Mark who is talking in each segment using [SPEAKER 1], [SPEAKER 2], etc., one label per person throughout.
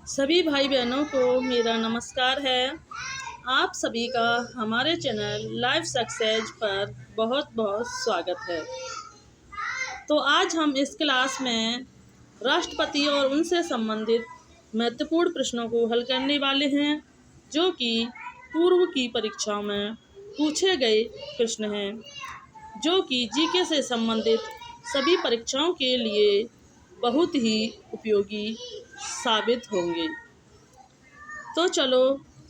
[SPEAKER 1] सभी भाई बहनों को मेरा नमस्कार है। आप सभी का हमारे चैनल लाइफ सक्सेस पर बहुत बहुत स्वागत है। तो आज हम इस क्लास में राष्ट्रपति और उनसे संबंधित महत्वपूर्ण प्रश्नों को हल करने वाले हैं, जो कि पूर्व की परीक्षाओं में पूछे गए प्रश्न हैं, जो कि जीके से संबंधित सभी परीक्षाओं के लिए बहुत ही उपयोगी साबित होंगे। तो चलो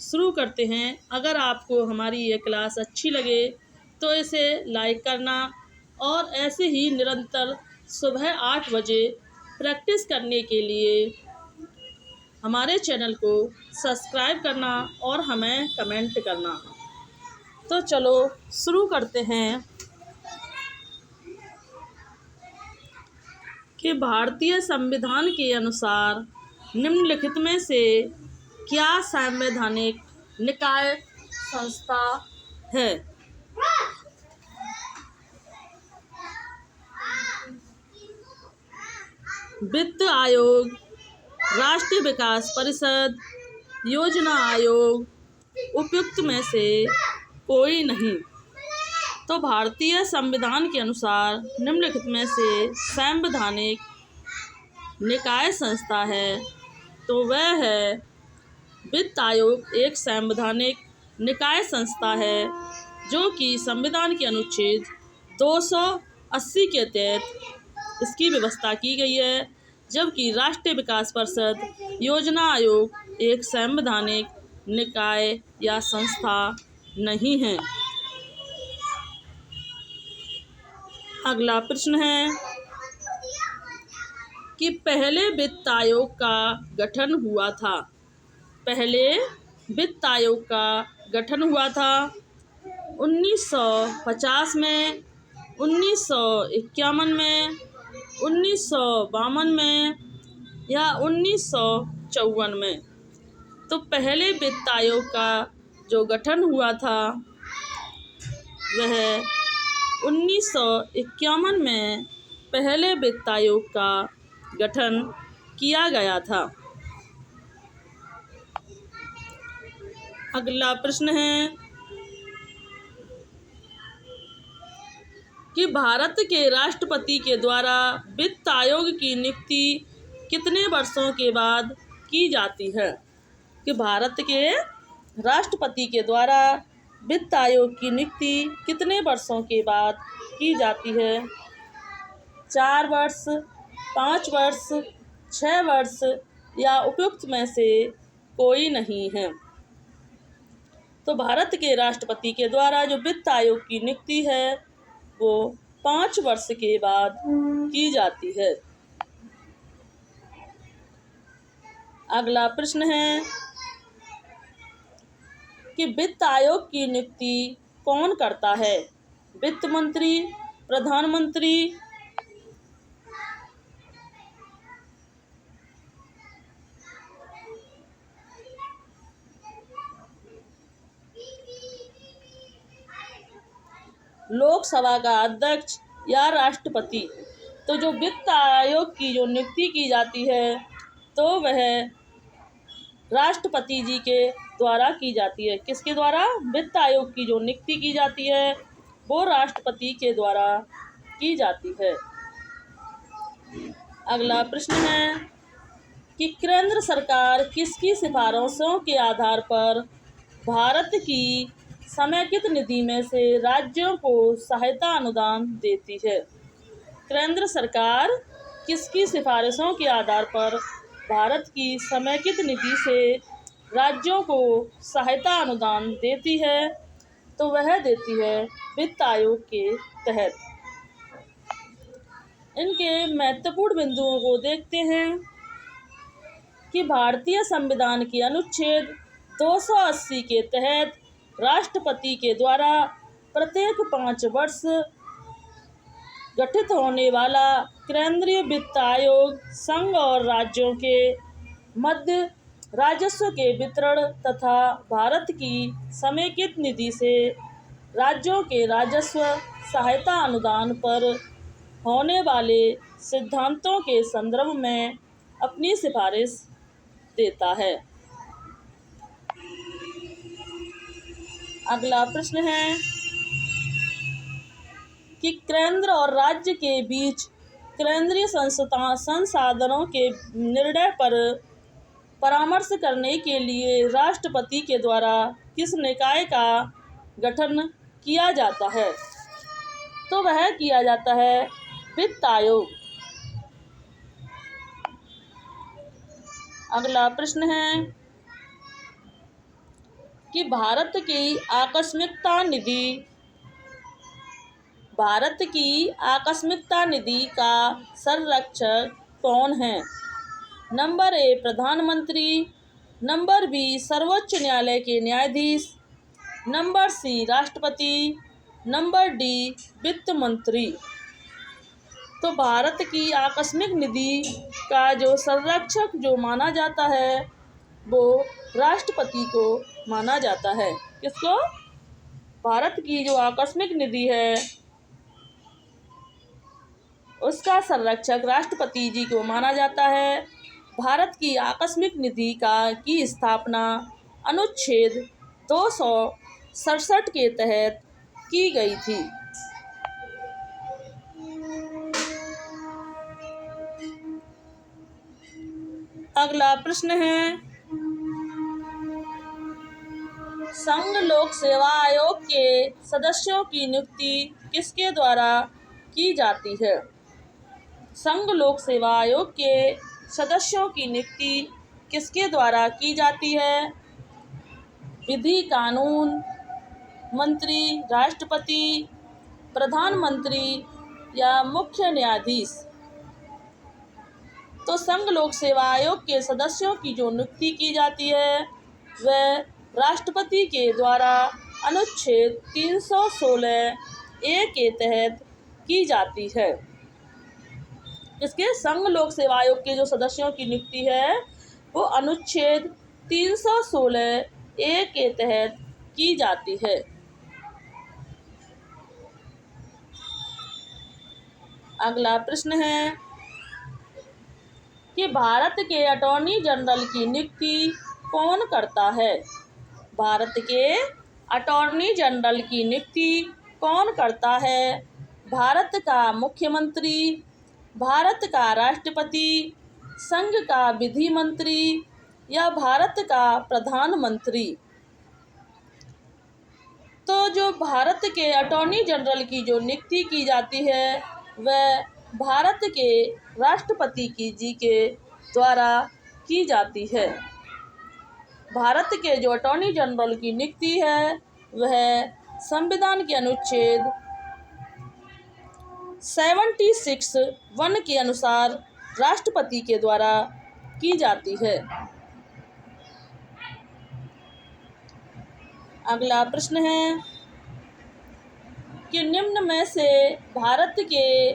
[SPEAKER 1] शुरू करते हैं। अगर आपको हमारी ये क्लास अच्छी लगे तो इसे लाइक करना और ऐसे ही निरंतर सुबह 8 बजे प्रैक्टिस करने के लिए हमारे चैनल को सब्सक्राइब करना और हमें कमेंट करना। तो चलो शुरू करते हैं कि भारतीय संविधान के अनुसार निम्नलिखित में से क्या संवैधानिक निकाय संस्था है? वित्त आयोग, राष्ट्रीय विकास परिषद, योजना आयोग, उपयुक्त में से कोई नहीं। तो भारतीय संविधान के अनुसार निम्नलिखित में से संवैधानिक निकाय संस्था है तो वह है वित्त आयोग। एक संवैधानिक निकाय संस्था है जो कि संविधान के अनुच्छेद 280 के तहत इसकी व्यवस्था की गई है, जबकि राष्ट्रीय विकास परिषद, योजना आयोग एक संवैधानिक निकाय या संस्था नहीं है। अगला प्रश्न है कि पहले वित्त आयोग का गठन हुआ था। पहले वित्त आयोग का गठन हुआ था 1950 में, 1951 में, 1952 में या 1954 में। तो पहले वित्त आयोग का जो गठन हुआ था वह 1951 में पहले वित्त आयोग का गठन किया गया था। अगला प्रश्न है कि भारत के राष्ट्रपति के द्वारा वित्त आयोग की नियुक्ति कितने वर्षों के बाद की जाती है? कि भारत के राष्ट्रपति के द्वारा वित्त आयोग की नियुक्ति कितने वर्षों के बाद की जाती है? 4 वर्ष, 5 वर्ष, 6 वर्ष या उपयुक्त में से कोई नहीं है। तो भारत के राष्ट्रपति के द्वारा जो वित्त आयोग की नियुक्ति है वो 5 वर्ष के बाद की जाती है। अगला प्रश्न है कि वित्त आयोग की नियुक्ति कौन करता है? वित्त मंत्री, प्रधानमंत्री, लोकसभा का अध्यक्ष या राष्ट्रपति। तो जो वित्त आयोग की जो नियुक्ति की जाती है तो वह राष्ट्रपति जी के द्वारा की जाती है। किसके द्वारा? वित्त आयोग की जो नियुक्ति की जाती है वो राष्ट्रपति के द्वारा की जाती है। अगला प्रश्न है कि केंद्र सरकार किसकी सिफारिशों के आधार पर भारत की समेकित निधि में से राज्यों को सहायता अनुदान देती है? केंद्र सरकार किसकी सिफारिशों के आधार पर भारत की समेकित निधि से राज्यों को सहायता अनुदान देती है? तो वह देती है वित्त आयोग के तहत। इनके महत्वपूर्ण बिंदुओं को देखते हैं कि भारतीय संविधान के अनुच्छेद 280 के तहत राष्ट्रपति के द्वारा प्रत्येक 5 वर्ष गठित होने वाला केंद्रीय वित्त आयोग संघ और राज्यों के मध्य राजस्व के वितरण तथा भारत की समेकित निधि से राज्यों के राजस्व सहायता अनुदान पर होने वाले सिद्धांतों के संदर्भ में अपनी सिफारिश देता है। अगला प्रश्न है कि केंद्र और राज्य के बीच केंद्रीय संसाधनों के निर्णय पर परामर्श करने के लिए राष्ट्रपति के द्वारा किस निकाय का गठन किया जाता है? तो वह किया जाता है वित्त आयोग। अगला प्रश्न है कि भारत की आकस्मिकता निधि का संरक्षक कौन है? नंबर ए प्रधानमंत्री, नंबर बी सर्वोच्च न्यायालय के न्यायाधीश, नंबर सी राष्ट्रपति, नंबर डी वित्त मंत्री। तो भारत की आकस्मिक निधि का जो संरक्षक जो माना जाता है वो राष्ट्रपति को माना जाता है। किसको? भारत की जो आकस्मिक निधि है उसका संरक्षक राष्ट्रपति जी को माना जाता है। भारत की आकस्मिक निधि की स्थापना अनुच्छेद 267 के तहत की गई थी। अगला प्रश्न है संघ लोक सेवा आयोग के सदस्यों की नियुक्ति किसके द्वारा की जाती है? संघ लोक सेवा आयोग के सदस्यों की नियुक्ति किसके द्वारा की जाती है? विधि कानून मंत्री, राष्ट्रपति, प्रधानमंत्री या मुख्य न्यायाधीश। तो संघ लोक सेवा आयोग के सदस्यों की जो नियुक्ति की जाती है वह राष्ट्रपति के द्वारा अनुच्छेद 316 ए के तहत की जाती है। इसके संघ लोक सेवा आयोग के जो सदस्यों की नियुक्ति है वो अनुच्छेद 316 ए के तहत की जाती है। अगला प्रश्न है कि भारत के अटॉर्नी जनरल की नियुक्ति कौन करता है? भारत के अटॉर्नी जनरल की नियुक्ति कौन करता है? भारत का मुख्यमंत्री, भारत का राष्ट्रपति, संघ का विधि मंत्री या भारत का प्रधानमंत्री। तो जो भारत के अटॉर्नी जनरल की जो नियुक्ति की जाती है वह भारत के राष्ट्रपति जी के द्वारा की जाती है। भारत के जो अटॉर्नी जनरल की नियुक्ति है वह संविधान के अनुच्छेद 76(1) के अनुसार राष्ट्रपति के द्वारा की जाती है। अगला प्रश्न है कि निम्न में से भारत के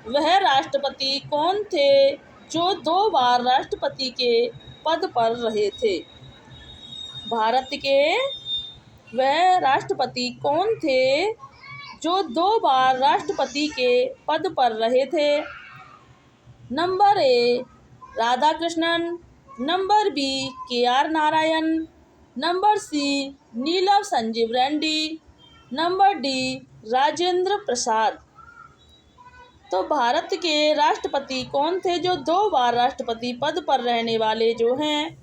[SPEAKER 1] वह राष्ट्रपति कौन थे जो 2 बार राष्ट्रपति के पद पर रहे थे? भारत के वह राष्ट्रपति कौन थे जो 2 बार राष्ट्रपति के पद पर रहे थे? Number A Radhakrishnan, number B KR Narayan, number C Neelam Sanjiva Reddy, number D Rajendra Prasad. तो भारत के राष्ट्रपति कौन थे जो 2 बार राष्ट्रपति पद पर रहने वाले जो हैं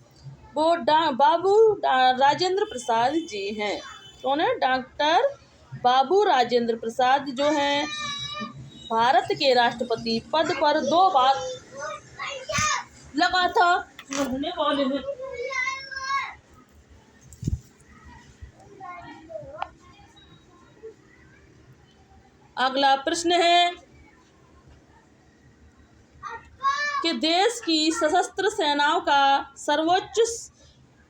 [SPEAKER 1] वो बाबू राजेंद्र प्रसाद जी हैं। कौन है? डॉक्टर बाबू राजेंद्र प्रसाद जो हैं भारत के राष्ट्रपति पद पर 2 बार लगा था रहने वाले हैं। अगला प्रश्न है कि देश की सशस्त्र सेनाओं का सर्वोच्च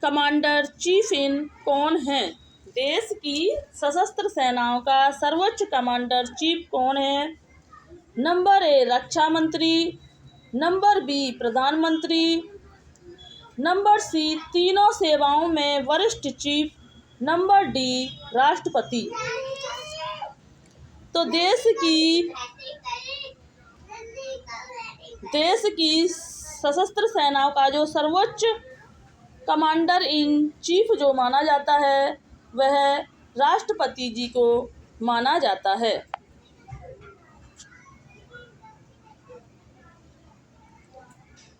[SPEAKER 1] कमांडर चीफ इन कौन है? देश की सशस्त्र सेनाओं का सर्वोच्च कमांडर चीफ कौन है? नंबर ए रक्षा मंत्री, नंबर बी प्रधानमंत्री, नंबर सी तीनों सेवाओं में वरिष्ठ चीफ, नंबर डी राष्ट्रपति। तो देश की सशस्त्र सेनाओं का जो सर्वोच्च कमांडर इन चीफ जो माना जाता है वह राष्ट्रपति जी को माना जाता है।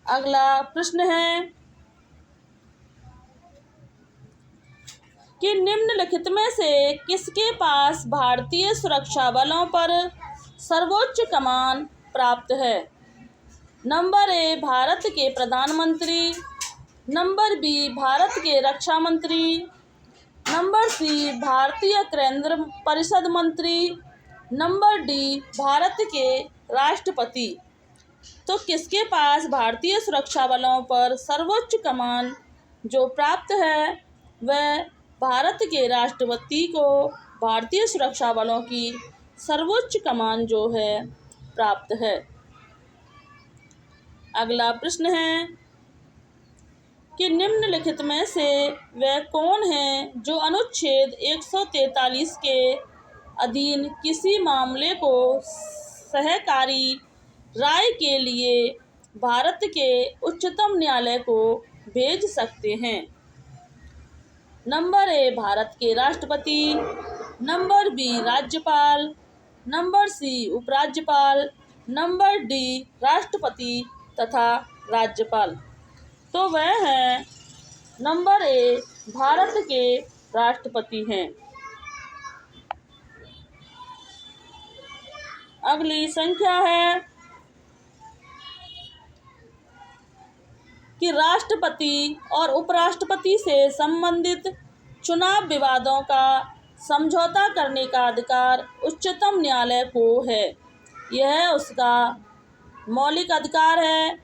[SPEAKER 1] अगला प्रश्न है कि निम्नलिखित में से किसके पास भारतीय सुरक्षा बलों पर सर्वोच्च कमान प्राप्त है? नंबर ए भारत के प्रधानमंत्री, नंबर बी भारत के रक्षा मंत्री, नंबर सी भारतीय केंद्र परिषद मंत्री, नंबर डी भारत के राष्ट्रपति। तो किसके पास भारतीय सुरक्षा बलों पर सर्वोच्च कमान जो प्राप्त है वह भारत के राष्ट्रपति को भारतीय सुरक्षा बलों की सर्वोच्च कमान जो है प्राप्त है। अगला प्रश्न है कि निम्नलिखित में से वह कौन है जो अनुच्छेद 143 के अधीन किसी मामले को सहकारी राय के लिए भारत के उच्चतम न्यायालय को भेज सकते हैं? नंबर ए भारत के राष्ट्रपति, नंबर बी राज्यपाल, नंबर सी उपराज्यपाल, नंबर डी राष्ट्रपति तथा राज्यपाल। तो वह है नंबर ए भारत के राष्ट्रपति हैं। अगली संख्या है कि राष्ट्रपति और उपराष्ट्रपति से संबंधित चुनाव विवादों का समझौता करने का अधिकार उच्चतम न्यायालय को है। यह उसका मौलिक अधिकार है,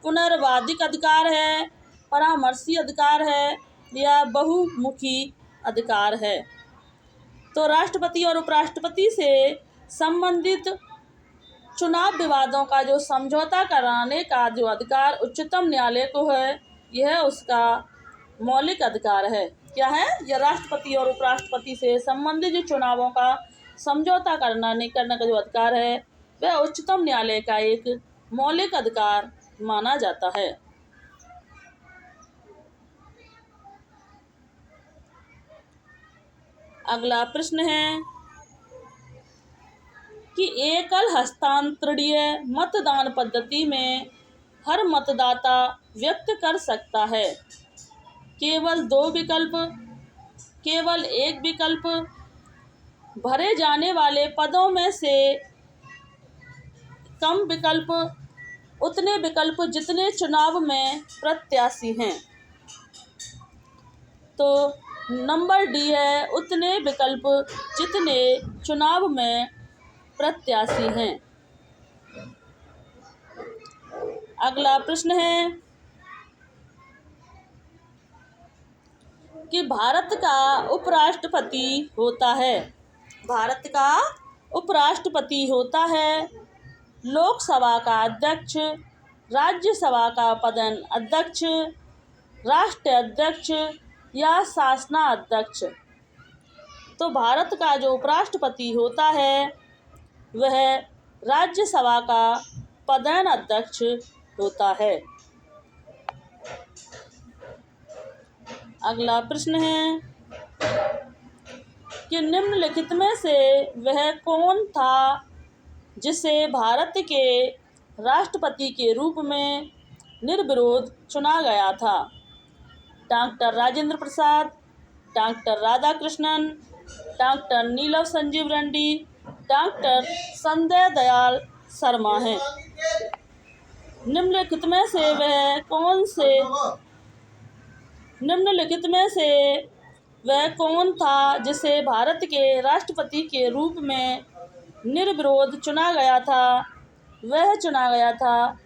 [SPEAKER 1] पुनर्वादिक अधिकार है, परामर्शी अधिकार है या बहुमुखी अधिकार है। तो राष्ट्रपति और उपराष्ट्रपति से संबंधित चुनाव विवादों का जो समझौता कराने का जो अधिकार उच्चतम न्यायालय को है, यह उसका मौलिक अधिकार है। क्या है? यह राष्ट्रपति और उपराष्ट्रपति से संबंधित जो चुनावों का समझौता करने का जो अधिकार है वह उच्चतम न्यायालय का एक मौलिक अधिकार माना जाता है। अगला प्रश्न है कि एकल हस्तांतरणीय मतदान पद्धति में हर मतदाता व्यक्त कर सकता है केवल 2 विकल्प, केवल 1 विकल्प, भरे जाने वाले पदों में से कम विकल्प, उतने विकल्प जितने चुनाव में प्रत्याशी हैं। तो नंबर डी है उतने विकल्प जितने चुनाव में प्रत्याशी हैं। अगला प्रश्न है कि भारत का उपराष्ट्रपति होता है लोकसभा का अध्यक्ष, राज्यसभा का पदेन अध्यक्ष, राष्ट्रीय अध्यक्ष या शासनाध्यक्ष। तो भारत का जो उपराष्ट्रपति होता है वह राज्यसभा का पदेन अध्यक्ष होता है। अगला प्रश्न है कि निम्नलिखित में से वह कौन था जिसे भारत के राष्ट्रपति के रूप में निर्विरोध चुना गया था? Doctor Rajendra Prasad, doctor Radhakrishnan, doctor नीलम संजीव रेड्डी, डॉक्टर संजय दयाल शर्मा हैं। निम्नलिखित में से वह कौन था जिसे भारत के राष्ट्रपति के रूप में निर्विरोध चुना गया था? वह चुना गया था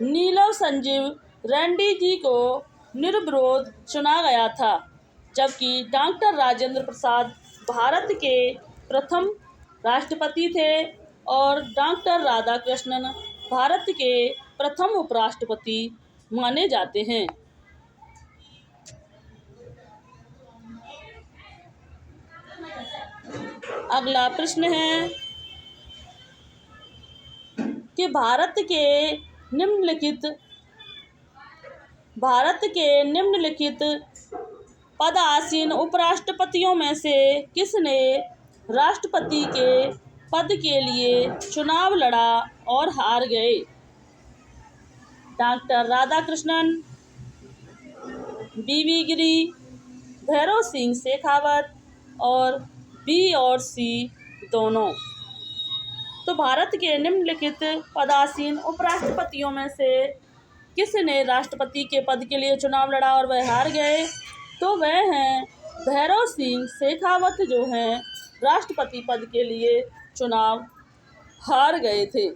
[SPEAKER 1] नीलम संजीव रेड्डी जी को निर्विरोध चुना गया था, जबकि डॉक्टर राजेंद्र प्रसाद भारत के प्रथम राष्ट्रपति थे और डॉक्टर राधाकृष्णन भारत के प्रथम उपराष्ट्रपति माने जाते हैं। अगला प्रश्न है कि भारत के निम्नलिखित पदासीन उपराष्ट्रपतियों में से किसने राष्ट्रपति के पद के लिए चुनाव लड़ा और हार गए? डॉक्टर राधाकृष्णन, वी गिरी, भैरव सिंह शेखावत और बी और सी दोनों। तो भारत के निम्नलिखित पदासीन उपराष्ट्रपतियों में से किसने राष्ट्रपति के पद के लिए चुनाव लड़ा और वह हार गए? तो वह हैं भैरव सिंह शेखावत, जो हैं राष्ट्रपति पद के लिए चुनाव हार गए थे।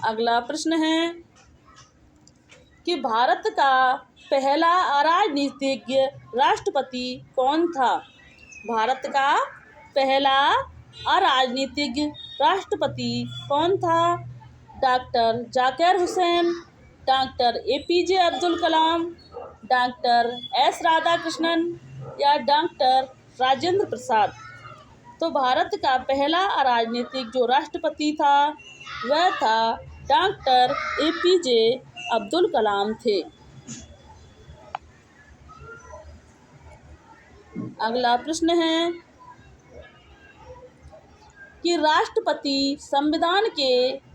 [SPEAKER 1] अगला प्रश्न है कि भारत का पहला अराजनीतिज्ञ राष्ट्रपति कौन था? भारत का पहला अराजनीतिज्ञ राष्ट्रपति कौन था? Doctor Zakir Hussain, doctor APJ Abdul Kalam, doctor S Radhakrishnan या डॉक्टर राजेंद्र प्रसाद। तो भारत का पहला अराजनीतिक जो राष्ट्रपति था वह था डॉक्टर APJ अब्दुल कलाम थे। अगला प्रश्न है कि राष्ट्रपति संविधान के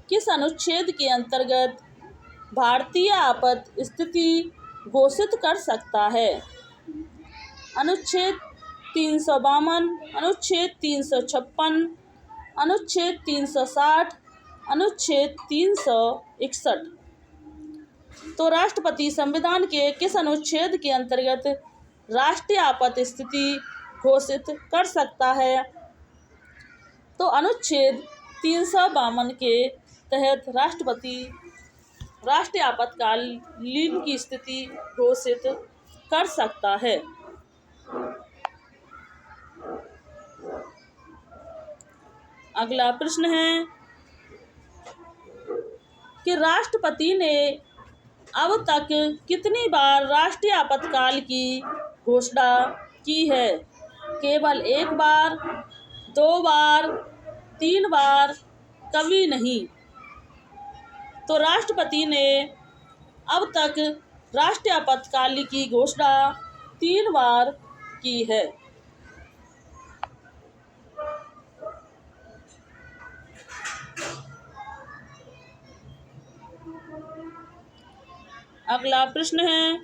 [SPEAKER 1] किस अनुच्छेद के अंतर्गत भारतीय आपात स्थिति घोषित कर सकता है? अनुच्छेद 352, अनुच्छेद 356, अनुच्छेद 360, अनुच्छेद 361। तो राष्ट्रपति संविधान के किस अनुच्छेद के अंतर्गत राष्ट्रीय आपात स्थिति घोषित कर सकता है? तो अनुच्छेद 352 के तहत राष्ट्रपति राष्ट्रीय आपातकालीन की स्थिति घोषित कर सकता है। अगला प्रश्न है कि राष्ट्रपति ने अब तक कितनी बार राष्ट्रीय आपातकाल की घोषणा की है? केवल एक बार, 2 बार, 3 बार, कभी नहीं। तो राष्ट्रपति ने अब तक राष्ट्रीय आपातकाल की घोषणा 3 बार की है। अगला प्रश्न है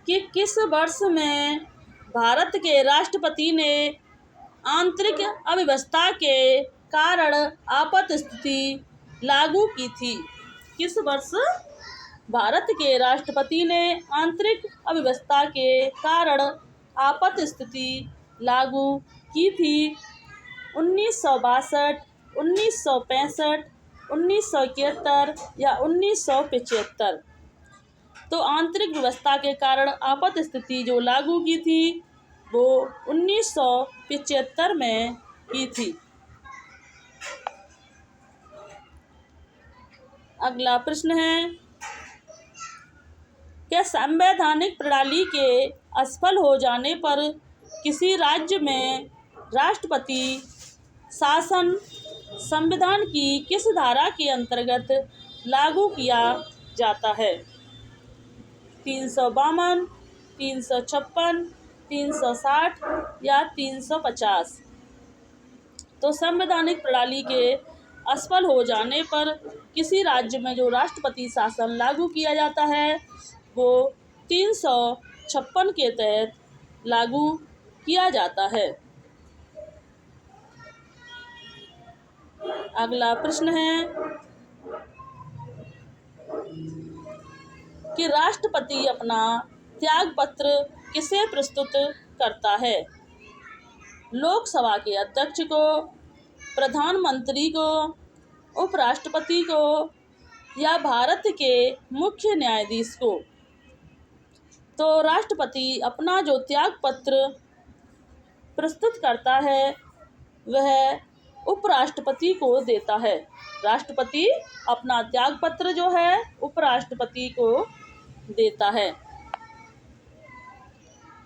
[SPEAKER 1] कि किस वर्ष में भारत के राष्ट्रपति ने आंतरिक अव्यवस्था के कारण आपात स्थिति लागू की थी? किस वर्ष भारत के राष्ट्रपति ने आंतरिक अव्यवस्था के कारण आपात स्थिति लागू की थी? 1962, 1965, 1971 या 1975। तो आंतरिक व्यवस्था के कारण आपात स्थिति जो लागू की थी वो 1975 में की थी। अगला प्रश्न है क्या संवैधानिक प्रणाली के असफल हो जाने पर किसी राज्य में राष्ट्रपति शासन संविधान की किस धारा के अंतर्गत लागू किया जाता है? 352, 356, 360 या 350। तो संवैधानिक प्रणाली के असफल हो जाने पर किसी राज्य में जो राष्ट्रपति शासन लागू किया जाता है वो 356 के तहत लागू किया जाता है। अगला प्रश्न है कि राष्ट्रपति अपना त्याग पत्र किसे प्रस्तुत करता है? लोकसभा के अध्यक्ष को, प्रधानमंत्री को, उपराष्ट्रपति को या भारत के मुख्य न्यायाधीश को? तो राष्ट्रपति अपना जो त्याग पत्र प्रस्तुत करता है वह उपराष्ट्रपति को देता है। राष्ट्रपति अपना त्याग पत्र जो है उपराष्ट्रपति को देता है।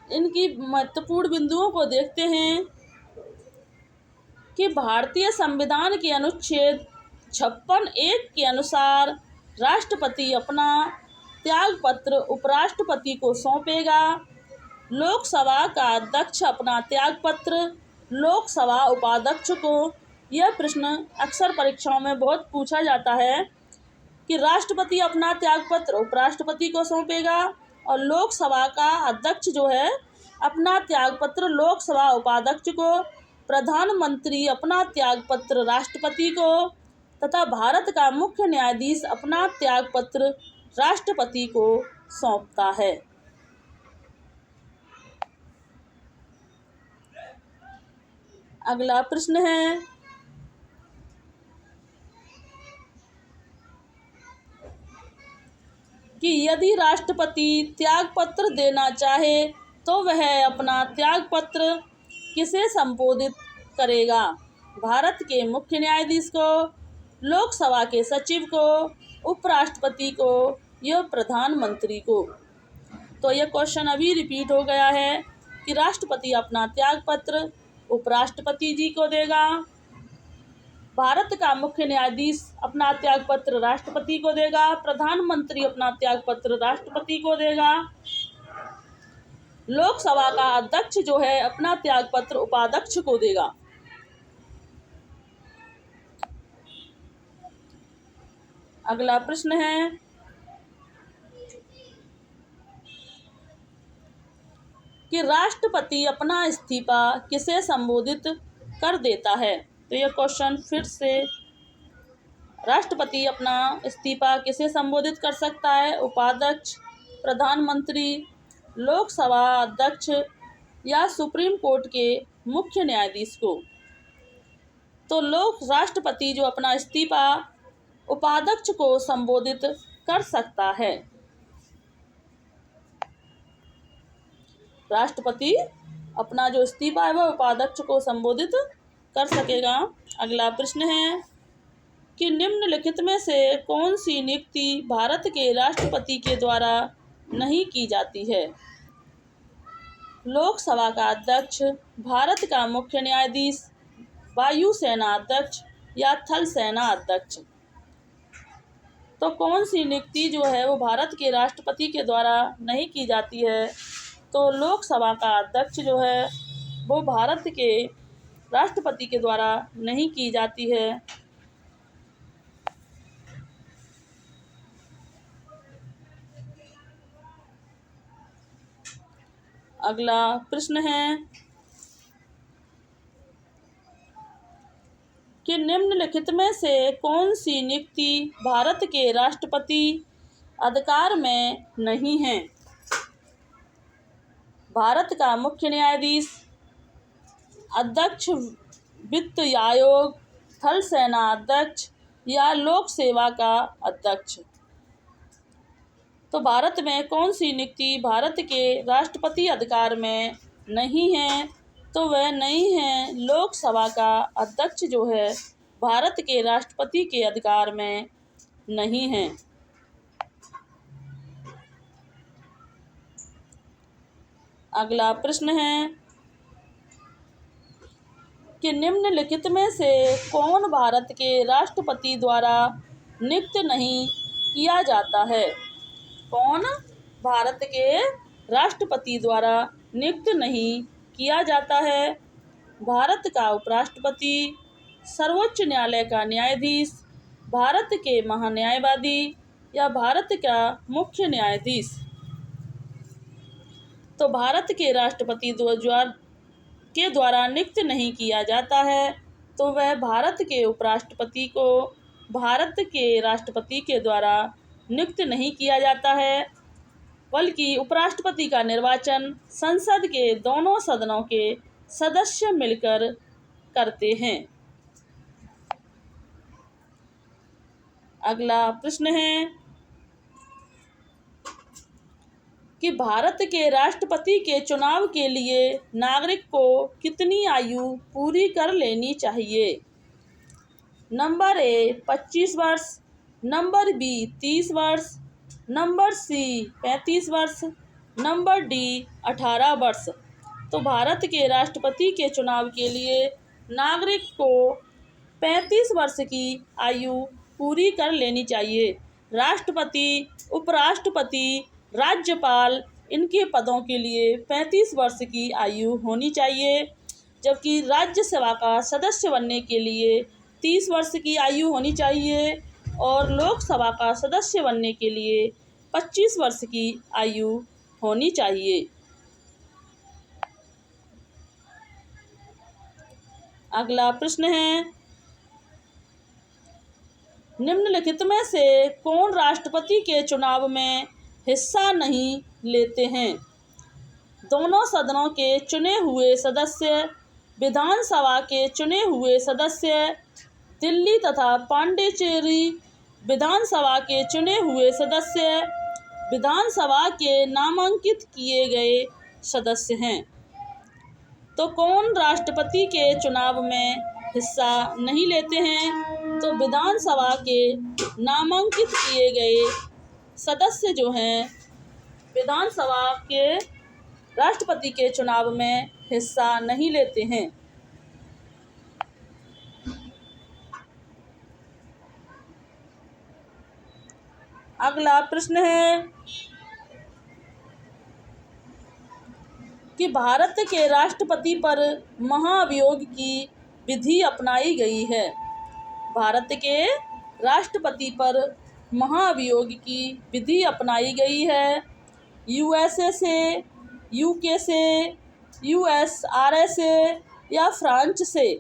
[SPEAKER 1] इनकी महत्वपूर्ण बिंदुओं को देखते हैं कि भारतीय संविधान के अनुच्छेद 56(1) के अनुसार राष्ट्रपति अपना त्यागपत्र उपराष्ट्रपति को सौंपेगा। लोकसभा का अध्यक्ष अपना त्यागपत्र लोकसभा उपाध्यक्ष को, यह प्रश्न अक्सर परीक्षाओं में बहुत पूछा जाता है कि राष्ट्रपति अपना त्यागपत्र उपराष्ट्रपति को सौंपेगा और लोकसभा का अध्यक्ष जो है अपना त्यागपत्र लोकसभा उपाध्यक्ष को, प्रधानमंत्री अपना त्यागपत्र राष्ट्रपति को तथा भारत का मुख्य न्यायाधीश अपना त्यागपत्र राष्ट्रपति को सौंपता है। अगला प्रश्न है कि यदि राष्ट्रपति त्यागपत्र देना चाहे तो वह अपना त्यागपत्र किसे संबोधित करेगा? भारत के मुख्य न्यायाधीश को, लोकसभा के सचिव को, उपराष्ट्रपति को या प्रधानमंत्री को? तो यह क्वेश्चन अभी रिपीट हो गया है कि राष्ट्रपति अपना त्यागपत्र उपराष्ट्रपति जी को देगा, भारत का मुख्य न्यायाधीश अपना त्यागपत्र राष्ट्रपति को देगा, प्रधानमंत्री अपना त्यागपत्र राष्ट्रपति को देगा, लोकसभा का अध्यक्ष जो है अपना त्यागपत्र उपाध्यक्ष को देगा। अगला प्रश्न है कि राष्ट्रपति अपना इस्तीफा किसे संबोधित कर देता है? तो यह क्वेश्चन फिर से, राष्ट्रपति अपना इस्तीफा किसे संबोधित कर सकता है? उपाध्यक्ष, प्रधानमंत्री, लोकसभा अध्यक्ष या सुप्रीम कोर्ट के मुख्य न्यायाधीश को? तो राष्ट्रपति जो अपना इस्तीफा उपाध्यक्ष को संबोधित कर सकता है। राष्ट्रपति अपना जो इस्तीफा है वह उपाध्यक्ष को संबोधित कर सकेगा। अगला प्रश्न है कि निम्नलिखित में से कौन सी नियुक्ति भारत के राष्ट्रपति के द्वारा नहीं की जाती है? लोकसभा का अध्यक्ष, भारत का मुख्य न्यायाधीश, वायु सेना अध्यक्ष या थल सेना अध्यक्ष? तो कौन सी नियुक्ति जो है वो भारत के राष्ट्रपति के द्वारा नहीं की जाती है? तो लोकसभा का अध्यक्ष जो है वो भारत के राष्ट्रपति के द्वारा नहीं की जाती है। अगला प्रश्न है कि निम्नलिखित में से कौन सी नियुक्ति भारत के राष्ट्रपति अधिकार में नहीं है? भारत का मुख्य न्यायाधीश, अध्यक्ष वित्त आयोग, थल सेना अध्यक्ष या लोक सेवा का अध्यक्ष? तो भारत में कौन सी नियुक्ति भारत के राष्ट्रपति अधिकार में नहीं है? तो वह नहीं है लोकसभा का अध्यक्ष जो है भारत के राष्ट्रपति के अधिकार में नहीं है। अगला प्रश्न है कि निम्नलिखित में से कौन भारत के राष्ट्रपति द्वारा नियुक्त नहीं किया जाता है? कौन भारत के राष्ट्रपति द्वारा नियुक्त नहीं किया जाता है? भारत का उपराष्ट्रपति, सर्वोच्च न्यायालय का न्यायाधीश, भारत के महान्यायवादी या भारत का मुख्य न्यायाधीश? तो भारत के राष्ट्रपति के द्वारा नियुक्त नहीं किया जाता है, तो वह भारत के उपराष्ट्रपति को भारत के राष्ट्रपति के द्वारा नियुक्त नहीं किया जाता है, बल्कि उपराष्ट्रपति का निर्वाचन संसद के दोनों सदनों के सदस्य मिलकर करते हैं। अगला प्रश्न है कि भारत के राष्ट्रपति के चुनाव के लिए नागरिक को कितनी आयु पूरी कर लेनी चाहिए? नंबर ए 25 वर्ष, नंबर बी 30 वर्ष, नंबर सी 35 वर्ष नंबर डी 18 वर्ष। तो भारत के राष्ट्रपति के चुनाव के लिए नागरिक को 35 वर्ष की आयु पूरी कर लेनी चाहिए। राष्ट्रपति, उपराष्ट्रपति, राज्यपाल, इनके पदों के लिए 35 वर्ष की आयु होनी चाहिए, जबकि राज्यसभा का सदस्य बनने के लिए 30 वर्ष की आयु होनी चाहिए और लोकसभा का सदस्य बनने के लिए 25 वर्ष की आयु होनी चाहिए। अगला प्रश्न है, निम्नलिखित में से कौन राष्ट्रपति के चुनाव में हिस्सा नहीं लेते हैं? दोनों सदनों के चुने हुए सदस्य, विधानसभा के चुने हुए सदस्य, दिल्ली तथा पांडिचेरी विधानसभा के चुने हुए सदस्य, विधानसभा के नामांकित किए गए सदस्य हैं। तो कौन राष्ट्रपति के चुनाव में हिस्सा नहीं लेते हैं? तो विधानसभा के नामांकित किए गए सदस्य जो हैं, विधानसभा के राष्ट्रपति के चुनाव में हिस्सा नहीं लेते हैं। अगला प्रश्न है कि भारत के राष्ट्रपति पर महाभियोग की विधि अपनाई गई है। भारत के राष्ट्रपति पर महाभियोग की विधि अपनाई गई है यूएसए से, यूके से, यूएसआरए से या फ्रांस से।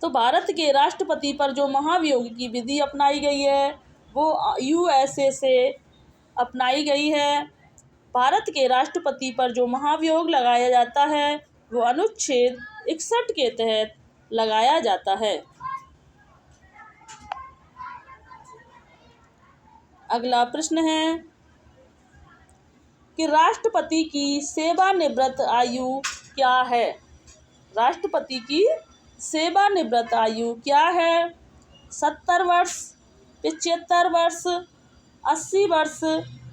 [SPEAKER 1] तो भारत के राष्ट्रपति पर जो महाभियोग की विधि अपनाई गई है वो यूएसए से अपनाई गई है। भारत के राष्ट्रपति पर जो महाभियोग लगाया जाता है वो अनुच्छेद 61 के तहत लगाया जाता है। अगला प्रश्न है कि राष्ट्रपति की सेवानिवृत्त आयु क्या है? राष्ट्रपति की सेवानिवृत्त आयु क्या है? 70 वर्ष, 75 वर्ष, 80 वर्ष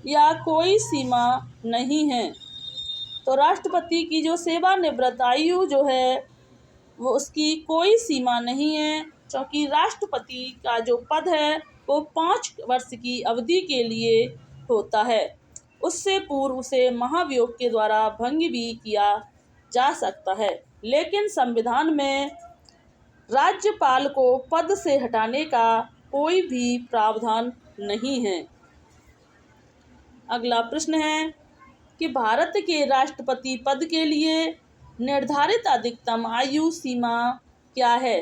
[SPEAKER 1] या कोई सीमा नहीं है। तो राष्ट्रपति की जो सेवानिवृत्त आयु जो है वो उसकी कोई सीमा नहीं है, क्योंकि राष्ट्रपति का जो पद है वो 5 वर्ष की अवधि के लिए होता है। उससे पूर्व उसे महाभियोग के द्वारा भंग भी किया जा सकता है, लेकिन संविधान में राज्यपाल को पद से हटाने का कोई भी प्रावधान नहीं है। अगला प्रश्न है कि भारत के राष्ट्रपति पद के लिए निर्धारित अधिकतम आयु सीमा क्या है?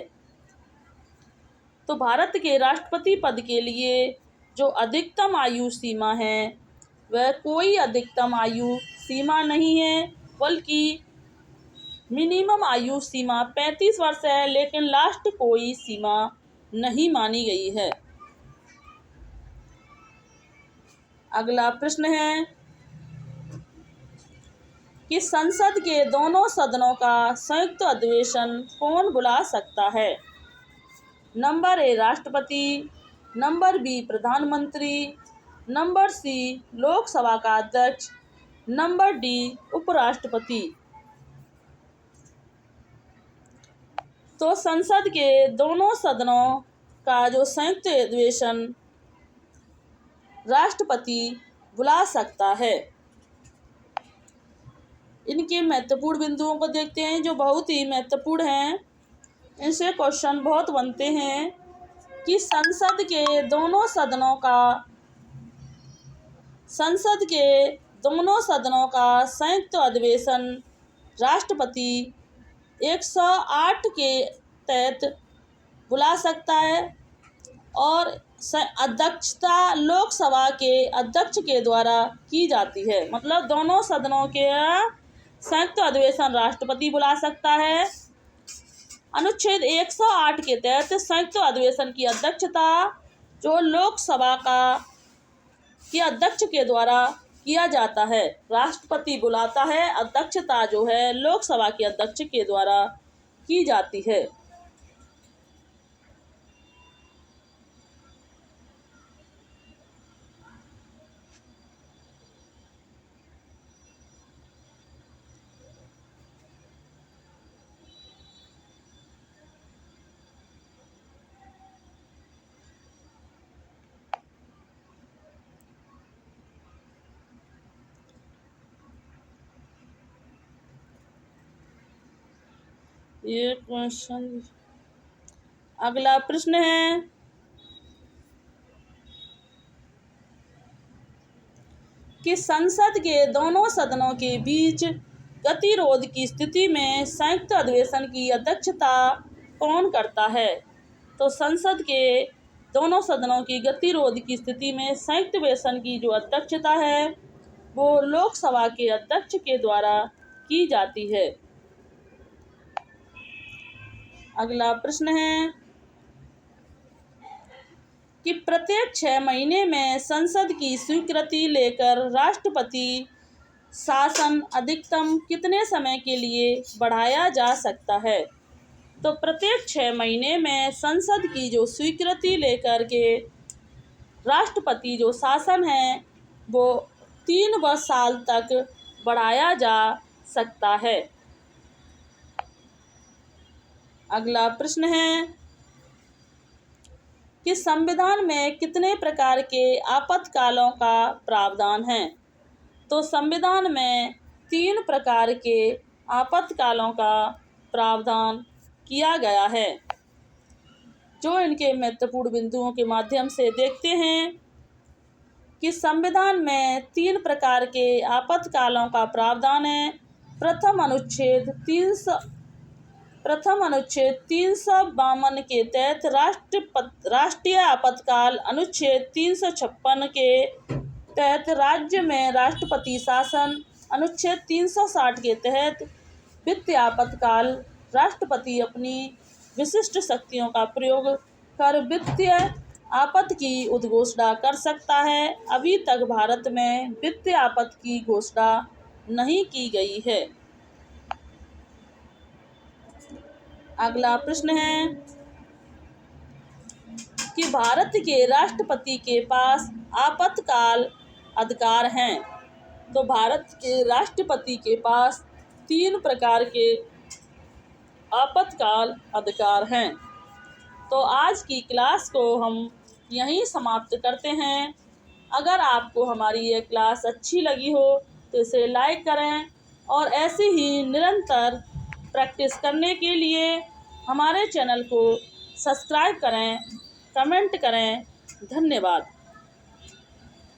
[SPEAKER 1] तो भारत के राष्ट्रपति पद के लिए जो अधिकतम आयु सीमा है वह कोई अधिकतम आयु सीमा नहीं है, बल्कि मिनिमम आयु सीमा 35 वर्ष है, लेकिन लास्ट कोई सीमा नहीं मानी गई है। अगला प्रश्न है कि संसद के दोनों सदनों का संयुक्त अधिवेशन कौन बुला सकता है? नंबर ए राष्ट्रपति, नंबर बी प्रधानमंत्री, नंबर सी लोकसभा का अध्यक्ष, नंबर डी उपराष्ट्रपति। तो संसद के दोनों सदनों का जो संयुक्त अधिवेशन राष्ट्रपति बुला सकता है। इनके महत्वपूर्ण बिंदुओं को देखते हैं जो बहुत ही महत्वपूर्ण हैं। इनसे क्वेश्चन बहुत बनते हैं कि संसद के दोनों सदनों का संयुक्त अधिवेशन राष्ट्रपति 108 के तहत बुला सकता है और अध्यक्षता लोकसभा के अध्यक्ष के द्वारा की जाती है। मतलब दोनों सदनों के संयुक्त अधिवेशन राष्ट्रपति बुला सकता है। अनुच्छेद 108 के तहत संयुक्त अधिवेशन की अध्यक्षता जो लोकसभा के अध्यक्ष के द्वारा किया जाता है। राष्ट्रपति बुलाता है, अध्यक्षता जो है लोकसभा के अध्यक्ष के द्वारा की जाती है। ये क्वेश्चन। अगला प्रश्न है कि संसद के दोनों सदनों के बीच गतिरोध की स्थिति में संयुक्त अधिवेशन की अध्यक्षता कौन करता है? तो संसद के दोनों सदनों की गतिरोध की स्थिति में संयुक्त अधिवेशन की जो अध्यक्षता है वो लोकसभा के अध्यक्ष के द्वारा की जाती है। अगला प्रश्न है कि प्रत्येक 6 महीने में संसद की स्वीकृति लेकर राष्ट्रपति शासन अधिकतम कितने समय के लिए बढ़ाया जा सकता है? तो प्रत्येक 6 महीने में संसद की जो स्वीकृति लेकर के राष्ट्रपति जो शासन है वो 3 साल तक बढ़ाया जा सकता है। अगला प्रश्न है कि संविधान में कितने प्रकार के आपातकालों का प्रावधान है? तो संविधान में 3 प्रकार के आपातकालों का प्रावधान किया गया है। जो इनके महत्वपूर्ण बिंदुओं के माध्यम से देखते हैं कि संविधान में 3 प्रकार के आपातकालों का प्रावधान है। प्रथम अनुच्छेद 352 के तहत राष्ट्रीय आपातकाल, अनुच्छेद 356 के तहत राज्य में राष्ट्रपति शासन, अनुच्छेद 360 के तहत वित्तीय आपातकाल, राष्ट्रपति अपनी विशिष्ट शक्तियों का प्रयोग कर वित्तीय आपात की उद्घोषणा कर सकता है। अभी तक भारत में वित्तीय आपात की घोषणा नहीं की गई है। अगला प्रश्न है कि भारत के राष्ट्रपति के पास आपातकाल अधिकार हैं। तो भारत के राष्ट्रपति के पास 3 प्रकार के आपातकाल अधिकार हैं। तो आज की क्लास को हम यहीं समाप्त करते हैं। अगर आपको हमारी ये क्लास अच्छी लगी हो तो इसे लाइक करें और ऐसे ही निरंतर प्रैक्टिस करने के लिए हमारे चैनल को सब्सक्राइब करें, कमेंट करें। धन्यवाद।